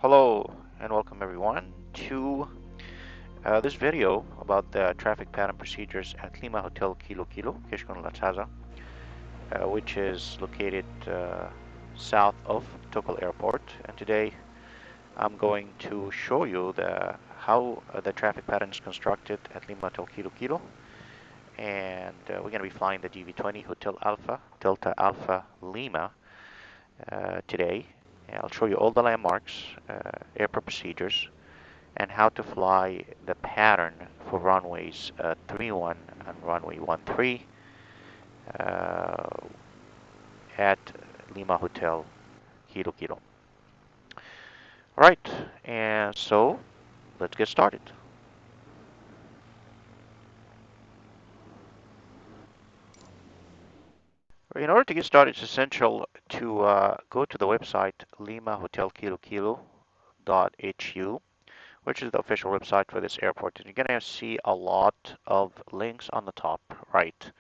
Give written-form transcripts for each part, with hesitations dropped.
Hello and welcome everyone to this video about the traffic pattern procedures at Lima Hotel Kilo Kilo, Kishkon Latsaza, which is located south of Tokal Airport. And today I'm going to show you how the traffic pattern is constructed at Lima Hotel Kilo Kilo. And we're going to be flying the GV20 Hotel Alpha, Delta Alpha Lima today. And I'll show you all the landmarks, airport procedures, and how to fly the pattern for runways 31 and runway 13 uh, at Lima Hotel Kilo Kilo. All right, and so let's get started. In order to get started, it's essential to go to the website limahotelkilokilo.hu, which is the official website for this airport. And you're going to see a lot of links on the top right.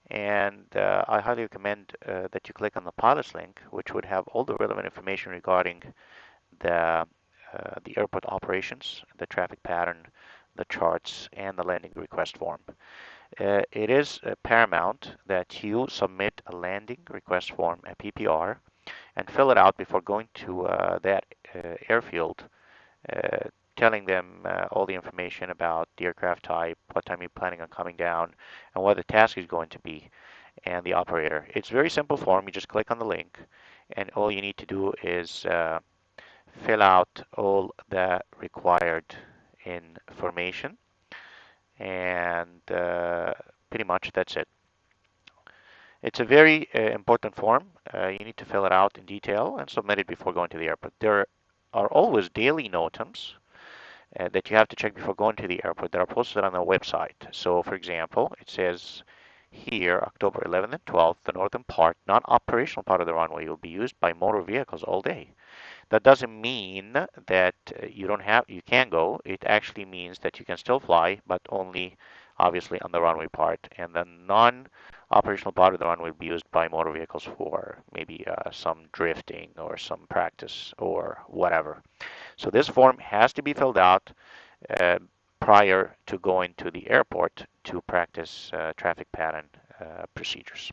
And I highly recommend that you click on the pilots link, which would have all the relevant information regarding the the airport operations, the traffic pattern, the charts, and the landing request form. It is paramount that you submit a landing request form, a PPR, and fill it out before going to that airfield, uh, telling them all the information about the aircraft type, what time you're planning on coming down, and what the task is going to be, and the operator. It's very simple form. You just click on the link, and all you need to do is fill out all the required information, and pretty much that's it. It's a very important form. You need to fill it out in detail and submit it before going to the airport. There are always daily NOTAMs that you have to check before going to the airport that are posted on the website. So, for example, it says here, October 11th and 12th, the northern part, non-operational part of the runway, will be used by motor vehicles all day. That doesn't mean that you can go. It actually means that you can still fly, but only obviously on the runway part. And the non-operational part of the runway will be used by motor vehicles for maybe some drifting or some practice or whatever. So this form has to be filled out uh, prior to going to the airport to practice traffic pattern procedures.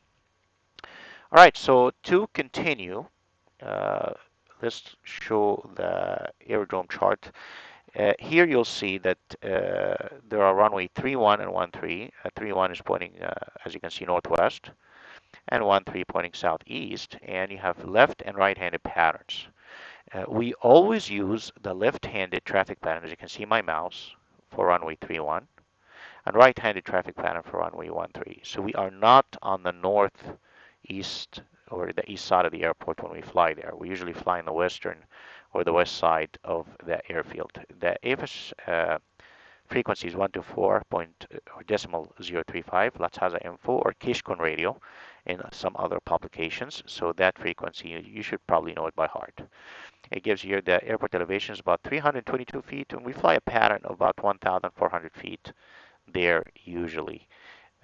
All right, so to continue, uh, let's show the aerodrome chart. Here you'll see that there are runway 31 and 13. 31 is pointing, as you can see, northwest, and 13 pointing southeast, and you have left and right-handed patterns. We always use the left-handed traffic pattern, as you can see my mouse, for runway 31, and right-handed traffic pattern for runway 13. So we are not on the northeast or the east side of the airport when we fly there. We usually fly in the western or the west side of the airfield. The AFIS frequency is 124 point or decimal 035, Latsaza info or Kishkon radio in some other publications. So that frequency, you should probably know it by heart. It gives you the airport elevation is about 322 feet, and we fly a pattern of about 1,400 feet there usually.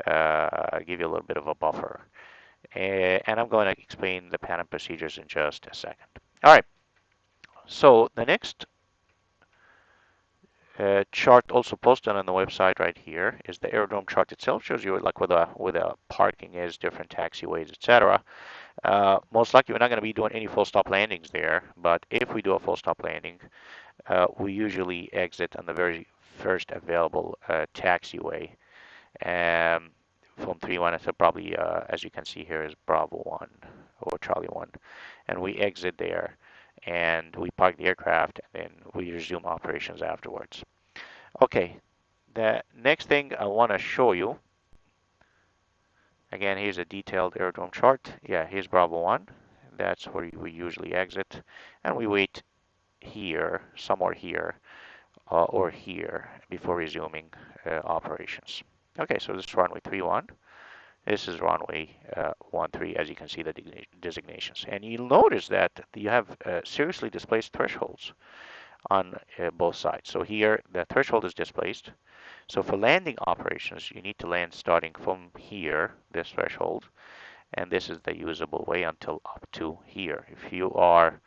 Give you a little bit of a buffer. And I'm going to explain the pattern procedures in just a second. All right, so the next chart also posted on the website right here is the aerodrome chart itself. Shows you like where the parking is, different taxiways, etc. Most likely we're not going to be doing any full stop landings there, but if we do a full stop landing, we usually exit on the very first available taxiway. From 3-1, so probably, as you can see here, is Bravo 1 or Charlie 1. And we exit there and we park the aircraft and then we resume operations afterwards. Okay, the next thing I want to show you, again, here's a detailed aerodrome chart. Yeah, here's Bravo 1. That's where we usually exit. And we wait here, somewhere here, or here before resuming operations. Okay, so this is runway 31. This is runway 13, as you can see the designations. And you'll notice that you have seriously displaced thresholds on both sides. So here the threshold is displaced. So for landing operations, you need to land starting from here, this threshold, and this is the usable way until up to here. If you are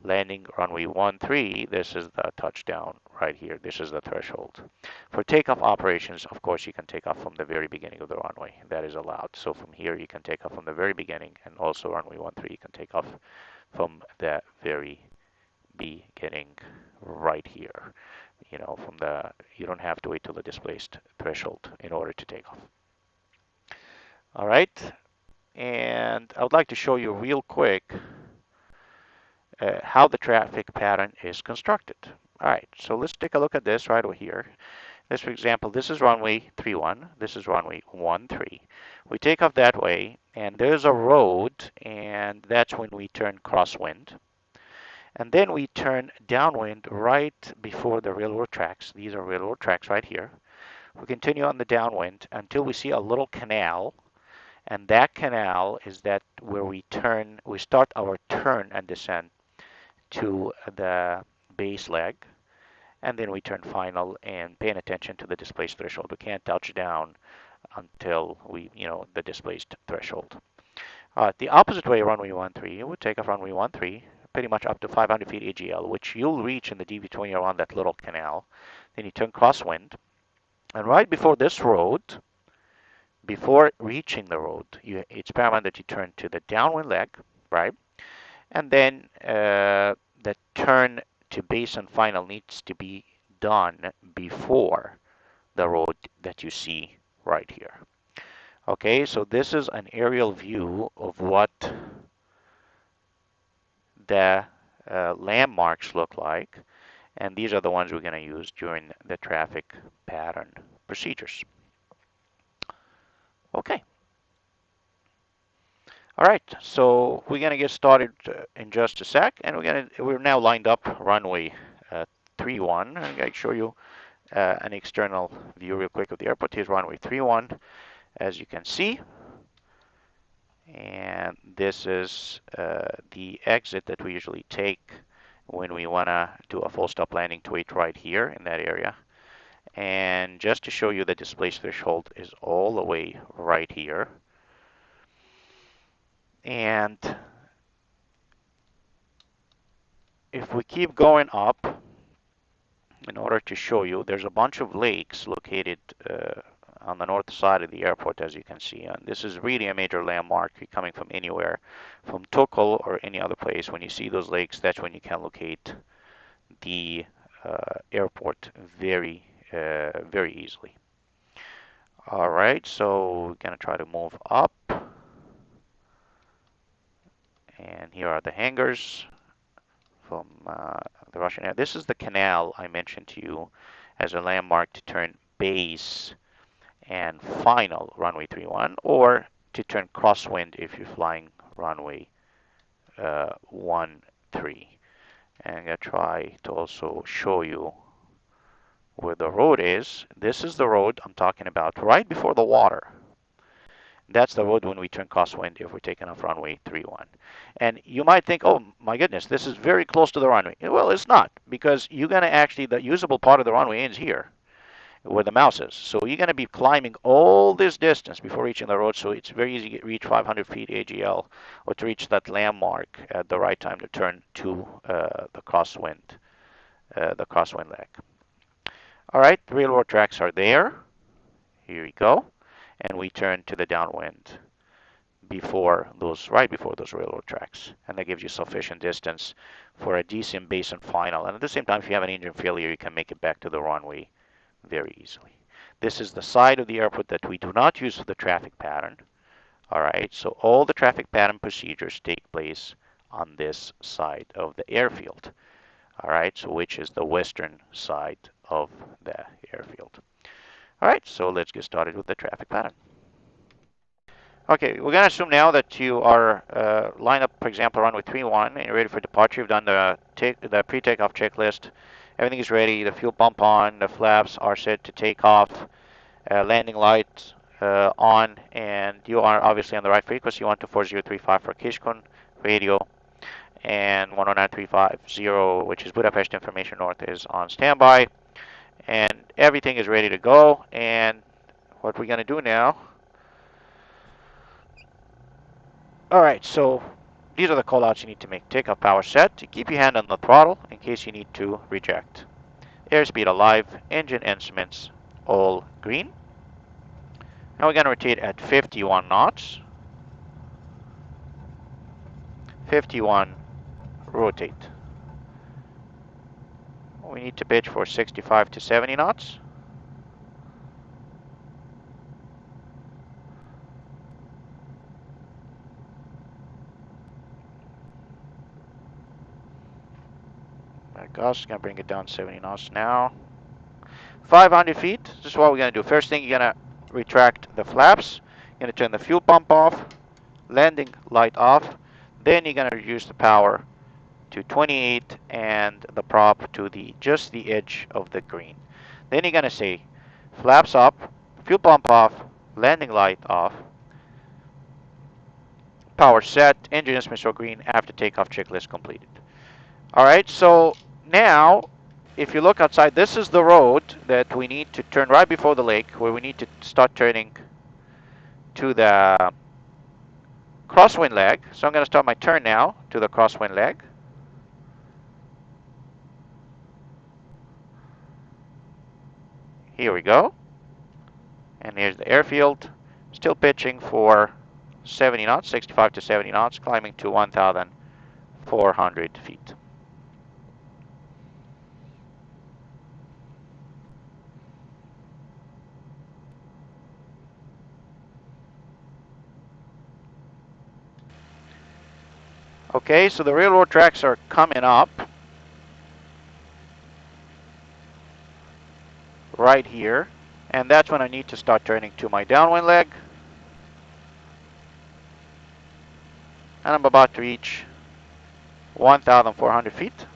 Landing runway 13, this is the touchdown right here. This is the threshold. For takeoff operations, of course, you can take off from the very beginning of the runway. That is allowed. So from here, you can take off from the very beginning, and also runway 13, you can take off from the very beginning right here. You know, you don't have to wait till the displaced threshold in order to take off. All right, and I would like to show you real quick how the traffic pattern is constructed. All right, so let's take a look at this right over here. This, for example, this is runway 31. This is runway 13. We take off that way, and there's a road, and that's when we turn crosswind. And then we turn downwind right before the railroad tracks. These are railroad tracks right here. We continue on the downwind until we see a little canal, and that canal is that where we start our turn and descent to the base leg, and then we turn final and paying attention to the displaced threshold. We can't touch down until the displaced threshold. The opposite way, runway 13, you would take off runway 13, pretty much up to 500 feet AGL, which you'll reach in the DV20 around that little canal. Then you turn crosswind, and right before this road, before reaching the road, it's paramount that you turn to the downwind leg, right? And then the turn to base and final needs to be done before the road that you see right here. Okay, so this is an aerial view of what the landmarks look like, and these are the ones we're going to use during the traffic pattern procedures. Okay. All right, so we're going to get started in just a sec, and we're now lined up runway 31. I'm going to show you an external view real quick of the airport. Here's runway 31, as you can see. And this is the exit that we usually take when we want to do a full stop landing to wait right here in that area. And just to show you, the displaced threshold is all the way right here. And if we keep going up, in order to show you, there's a bunch of lakes located on the north side of the airport, as you can see. And this is really a major landmark. If you're coming from anywhere, from Tukul or any other place, when you see those lakes, that's when you can locate the airport very, very easily. All right, so we're going to try to move up. And here are the hangars from the Russian Air. This is the canal I mentioned to you as a landmark to turn base and final runway 31, or to turn crosswind if you're flying runway 13. And I'm going to try to also show you where the road is. This is the road I'm talking about right before the water. That's the road when we turn crosswind if we're taking off runway 31. And you might think, oh my goodness, this is very close to the runway. Well, it's not, because you're going to actually, the usable part of the runway ends here where the mouse is. So you're going to be climbing all this distance before reaching the road. So it's very easy to reach 500 feet AGL or to reach that landmark at the right time to turn to the crosswind leg. All right, the railroad tracks are there. Here we go. And we turn to the downwind right before those railroad tracks. And that gives you sufficient distance for a decent base and final. And at the same time, if you have an engine failure, you can make it back to the runway very easily. This is the side of the airport that we do not use for the traffic pattern. All right, so all the traffic pattern procedures take place on this side of the airfield. All right, so which is the western side of the airfield. All right, so let's get started with the traffic pattern. Okay, we're going to assume now that you are lined up, for example, runway 31, and you're ready for departure. You've done the pre-takeoff checklist. Everything is ready. The fuel pump on. The flaps are set to take off. Landing lights on, and you are obviously on the right frequency. 124.035 for Kishkun radio, and 109.350, which is Budapest Information North, is on standby. And everything is ready to go. And what we're going to do now. All right, so These are the callouts you need to make. Takeoff power set. Keep your hand on the throttle in case you need to reject. Airspeed alive. Engine instruments all green. Now we're going to rotate at 51 knots. 51, rotate. We need to pitch for 65 to 70 knots. My gosh, going to bring it down 70 knots now. 500 feet. This is what we're going to do. First thing, you're going to retract the flaps. You're going to turn the fuel pump off, landing light off. Then you're going to reduce the power to 28 and the prop to just the edge of the green. Then you're going to say flaps up, fuel pump off, landing light off, power set, engine instruments are green, after takeoff checklist completed. All right, so now if you look outside, this is the road that we need to turn right before the lake, where we need to start turning to the crosswind leg. So I'm going to start my turn now to the crosswind leg. Here we go. And here's the airfield. Still pitching for 70 knots, 65 to 70 knots, climbing to 1,400 feet. Okay, so the railroad tracks are coming up right here. And that's when I need to start turning to my downwind leg. And I'm about to reach 1,400 feet.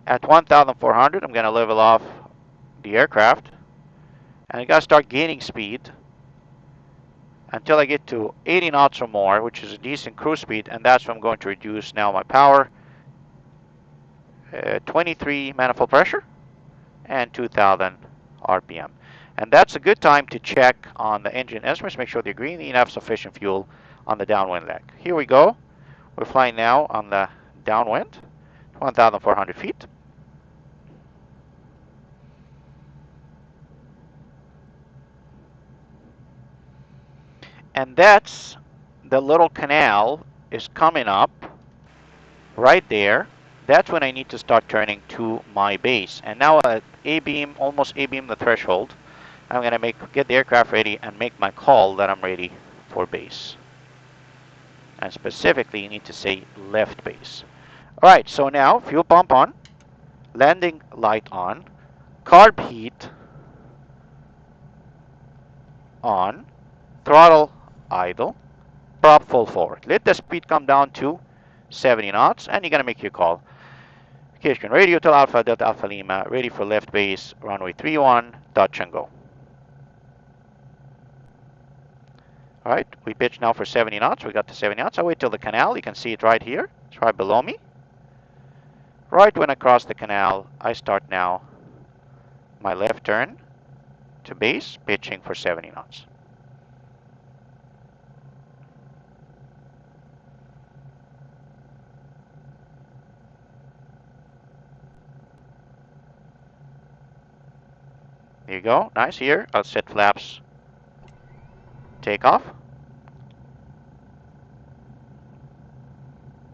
At 1,400, I'm going to level off the aircraft. And I got to start gaining speed until I get to 80 knots or more, which is a decent cruise speed. And that's when I'm going to reduce now my power. 23 manifold pressure and 2,000 RPM. And that's a good time to check on the engine instruments, make sure they're green, and you have sufficient fuel on the downwind leg. Here we go. We're flying now on the downwind, 1,400 feet. And that's the little canal is coming up right there. That's when I need to start turning to my base. And now at A-beam, almost A-beam the threshold, I'm going to get the aircraft ready and make my call that I'm ready for base. And specifically, you need to say left base. All right, so now fuel pump on, landing light on, carb heat on, throttle idle, prop full forward. Let the speed come down to 70 knots, and you're going to make your call. Communication radio to Alpha Delta Alpha Lima, ready for left base, runway 31, touch and go. All right, we pitch now for 70 knots. We got to 70 knots. I wait till the canal. You can see it right here. It's right below me. Right when I cross the canal, I start now my left turn to base, pitching for 70 knots. There you go. Nice here. I'll set flaps. Take off.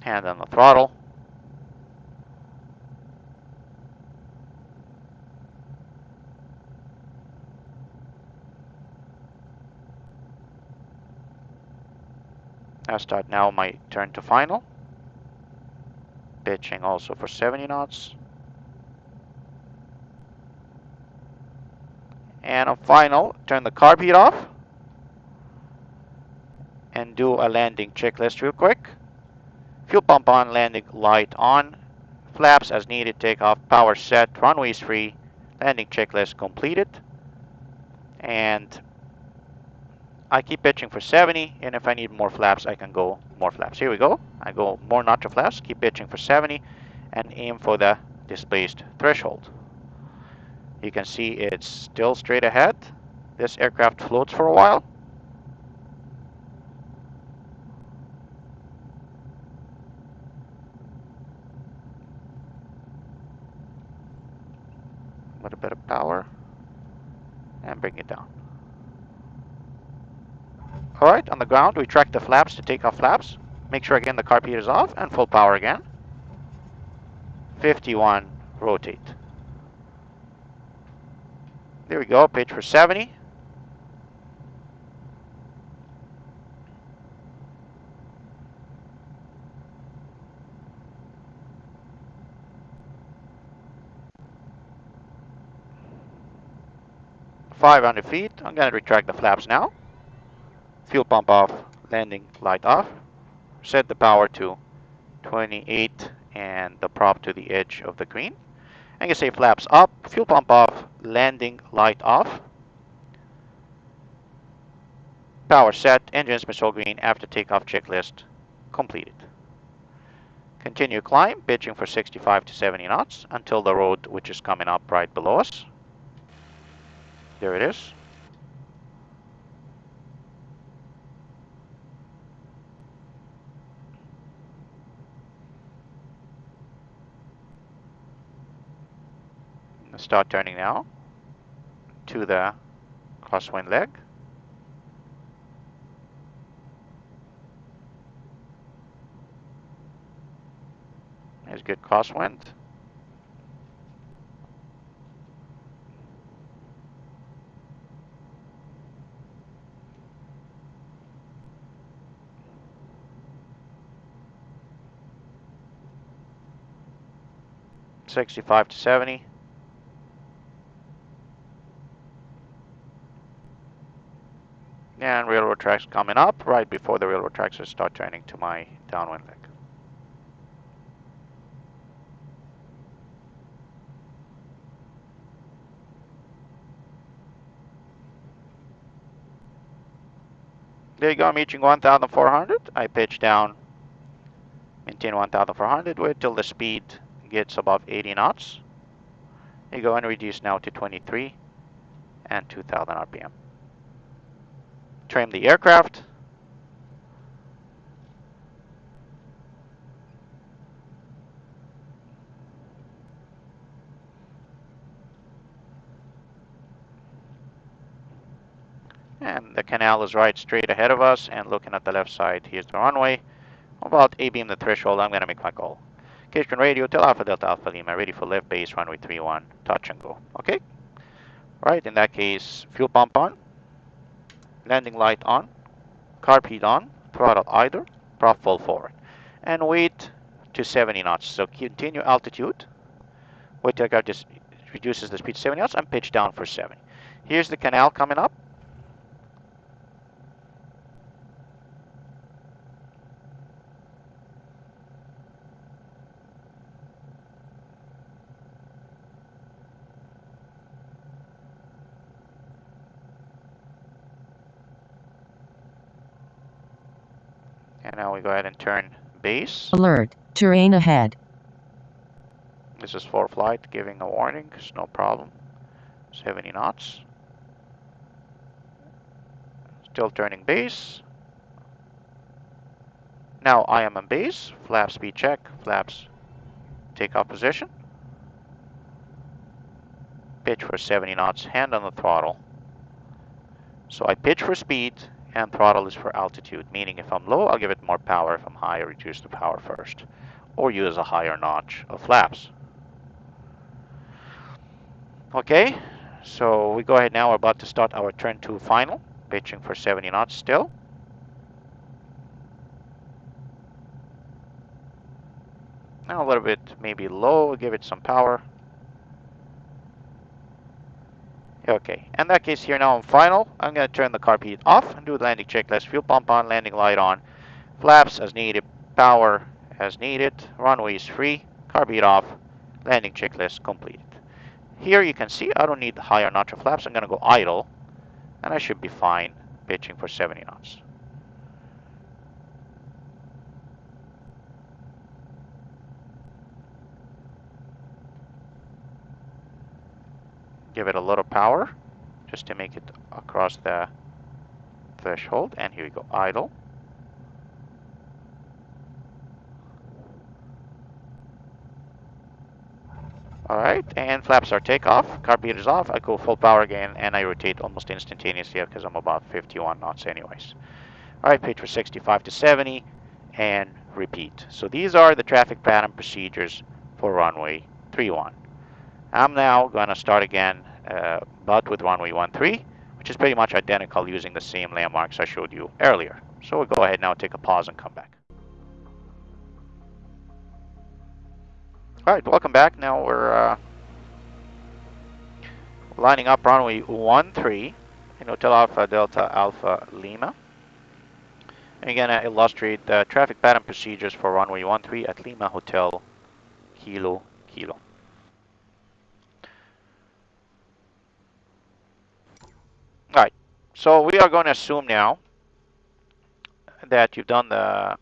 Hand on the throttle. I'll start now my turn to final. Pitching also for 70 knots. And on final, turn the carb heat off. And do a landing checklist real quick. Fuel pump on, landing light on. Flaps as needed, takeoff, power set, runways free. Landing checklist completed. And I keep pitching for 70, and if I need more flaps, I can go more flaps. Here we go. I go more notch flaps, keep pitching for 70, and aim for the displaced threshold. You can see it's still straight ahead. This aircraft floats for a while. little bit of power and bring it down. All right, on the ground, we track the flaps to take off flaps. Make sure again the carb heat is off and full power again. 51, rotate. There we go, pitch for 70. .500 feet. I'm going to retract the flaps now. Fuel pump off, landing light off. Set the power to 28 and the prop to the edge of the green. I'm going to say flaps up, fuel pump off, landing light off. Power set, engines missile green, after takeoff checklist completed. Continue climb, pitching for 65 to 70 knots until the road which is coming up right below us. There it is. Start turning now to the crosswind leg. There's good crosswind. .65 to 70. And railroad tracks coming up right before the railroad tracks start turning to my downwind leg. There you go, I'm reaching 1,400. I pitch down, maintain 1,400, wait till the speed gets above 80 knots. There you go, and reduce now to 23 and 2,000 RPM. Trim the aircraft. And the canal is right straight ahead of us, and looking at the left side, here's the runway. About A-beam the threshold, I'm going to make my call. Kitchen radio, tell Alpha Delta Alpha Lima, ready for left base, runway 31, touch and go. Okay? Right, in that case, fuel pump on, landing light on, carb heat on, throttle idle, prop full forward. And wait to 70 knots. So continue altitude. Wait till aircraft just reduces the speed to 70 knots and pitch down for 70. Here's the canal coming up. And now we go ahead and turn base. Alert, terrain ahead. This is for flight, giving a warning, it's no problem. 70 knots. Still turning base. Now I am on base, flap speed check, flaps takeoff position. Pitch for 70 knots, hand on the throttle. So I pitch for speed and throttle is for altitude, meaning if I'm low, I'll give it more power. If I'm high, I'll reduce the power first, or use a higher notch of flaps. Okay, so we go ahead now, we're about to start our turn 2 final, pitching for 70 knots still. Now a little bit maybe low, give it some power. Okay, in that case here now I'm final. I'm going to turn the carb heat off and do the landing checklist. Fuel pump on, landing light on, flaps as needed, power as needed, runway is free, carb heat off, landing checklist completed. Here you can see I don't need the higher notch of flaps. I'm going to go idle and I should be fine pitching for 70 knots. Give it a little power just to make it across the threshold, and here we go, idle. Alright, and flaps are takeoff, carburetor's off, I go full power again, and I rotate almost instantaneously because I'm about 51 knots anyways. Alright, pitch for 65 to 70, and repeat. So these are the traffic pattern procedures for runway 31. I'm now going to start again, but with runway 13, which is pretty much identical using the same landmarks I showed you earlier. So we'll go ahead now, take a pause, and come back. Alright, welcome back. Now we're lining up runway 13 in Hotel Alpha Delta Alpha Lima. And again, I illustrate the traffic pattern procedures for runway 13 at Lima Hotel Kilo Kilo. Alright, so we are going to assume now that you've done the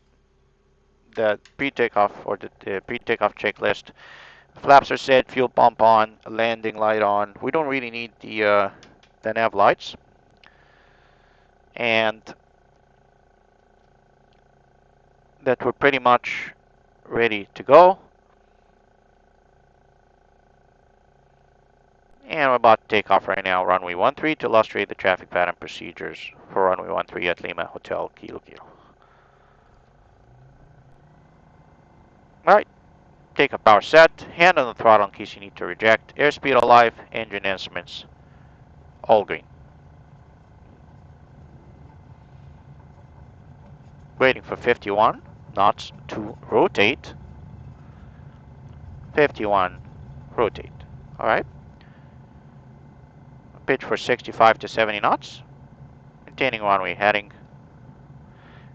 pre-takeoff or the pre-takeoff checklist. Flaps are set, fuel pump on, landing light on. We don't really need the nav lights. And that we're pretty much ready to go. And we're about to take off right now, runway 13, to illustrate the traffic pattern procedures for runway 13 at Lima Hotel Kilo Kilo. Alright, takeoff power set, hand on the throttle in case you need to reject, airspeed alive, engine instruments, all green. Waiting for 51 knots to rotate. 51, rotate. Alright. Pitch for 65 to 70 knots. Maintaining runway heading.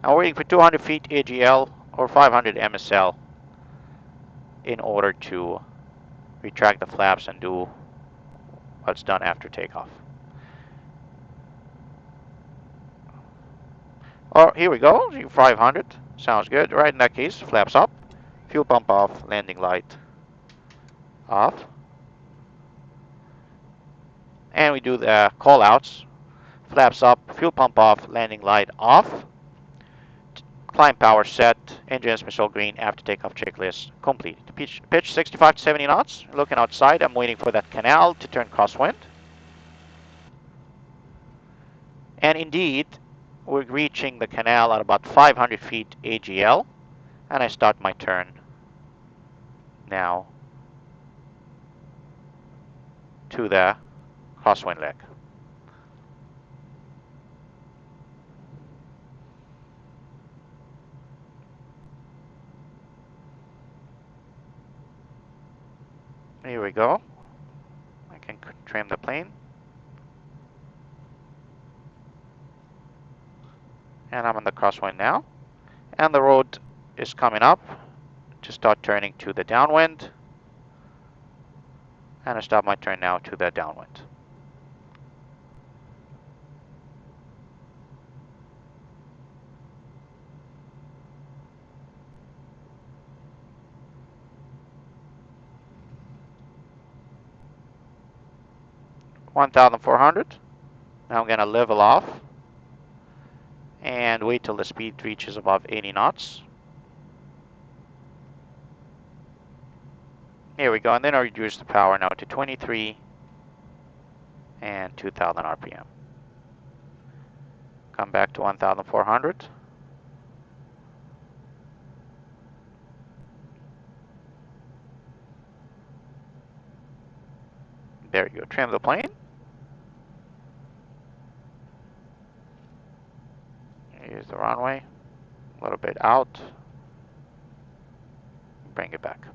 I'm waiting for 200 feet AGL or 500 MSL in order to retract the flaps and do what's done after takeoff. Oh, here we go, 500. Sounds good. Right, in that case, flaps up, fuel pump off, landing light off. And we do the callouts. Flaps up, fuel pump off, landing light off. Climb power set, engine instruments all green, after takeoff checklist complete. Pitch 65 to 70 knots. Looking outside, I'm waiting for that canal to turn crosswind. And indeed, we're reaching the canal at about 500 feet AGL. And I start my turn now to the crosswind leg. Here we go. I can trim the plane. And I'm on the crosswind now. And the road is coming up to start turning to the downwind. And I stop my turn now to the downwind. (1,400). Now I'm going to level off and wait till the speed reaches above 80 knots. Here we go, and then I reduce the power now to 23 and 2,000 RPM. Come back to 1,400. There you go, trim the plane. Here's the runway, a little bit out. Bring it back.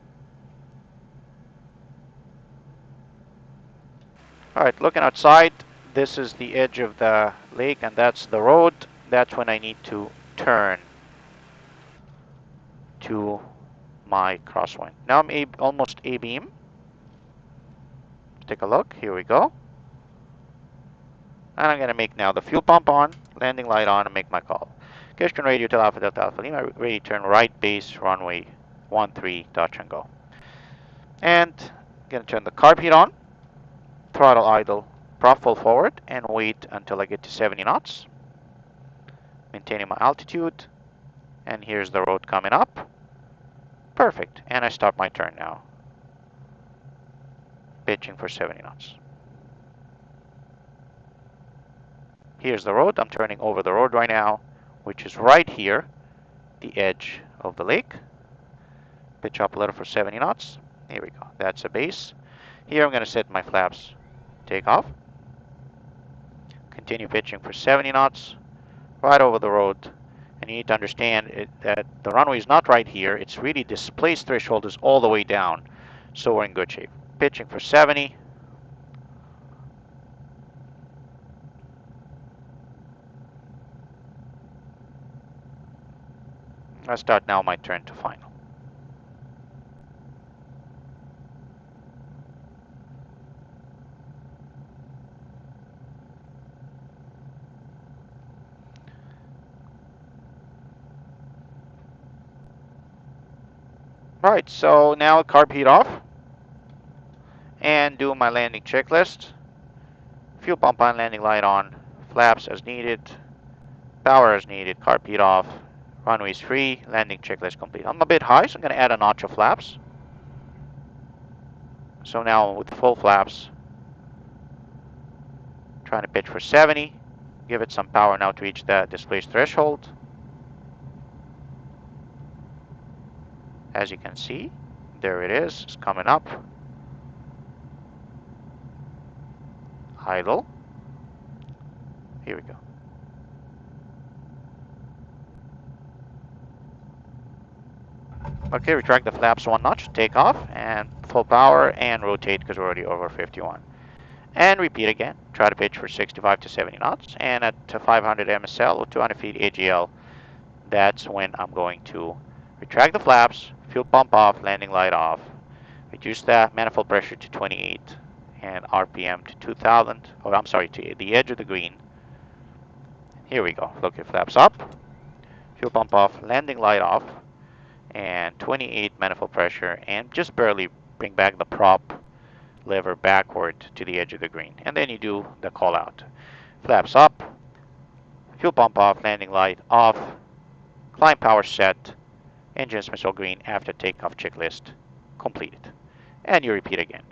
Alright, looking outside, this is the edge of the lake and that's the road. That's when I need to turn to my crosswind. Now I'm almost A-beam. Take a look, here we go. And I'm going to make now the fuel pump on, landing light on, and make my call. Kirsten radio to Alpha Delta Alpha Lima, ready to turn right base, runway 13, touch and go. And I'm going to turn the carb heat on, throttle idle, prop full forward, and wait until I get to 70 knots. Maintaining my altitude, and here's the road coming up. Perfect, and I start my turn now. pitching for 70 knots. Here's the road. I'm turning over the road right now, which is right here, the edge of the lake. Pitch up a little for 70 knots. Here we go. That's a base. Here I'm going to set my flaps. Take off. Continue pitching for 70 knots, right over the road. And you need to understand that the runway is not right here. It's really displaced threshold is all the way down. So we're in good shape. Pitching for 70. I start now my turn to final. Right, so now carb heat off and do my landing checklist. Fuel pump on, landing light on, flaps as needed, power as needed, carb heat off, runways free, landing checklist complete. I'm a bit high, so I'm going to add a notch of flaps. So now with full flaps, trying to pitch for 70, give it some power now to reach the displaced threshold. As you can see, there it is, it's coming up. Idle. Here we go. Okay, retract the flaps one notch, take off, and full power, and rotate because we're already over 51. And repeat again. Try to pitch for 65 to 70 knots, and at 500 MSL or 200 feet AGL, that's when I'm going to retract the flaps, fuel pump off, landing light off, reduce the manifold pressure to 28, and RPM to 2000, oh I'm sorry, to the edge of the green. Here we go, look at flaps up, fuel pump off, landing light off, and 28 manifold pressure, and just barely bring back the prop lever backward to the edge of the green. And then you do the call out. Flaps up, fuel pump off, landing light off, climb power set, engines missile green after takeoff checklist completed. And you repeat again.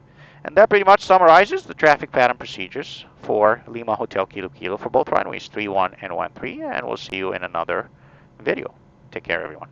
And that pretty much summarizes the traffic pattern procedures for Lima Hotel Kilo Kilo for both runways 31 and 13. And we'll see you in another video. Take care, everyone.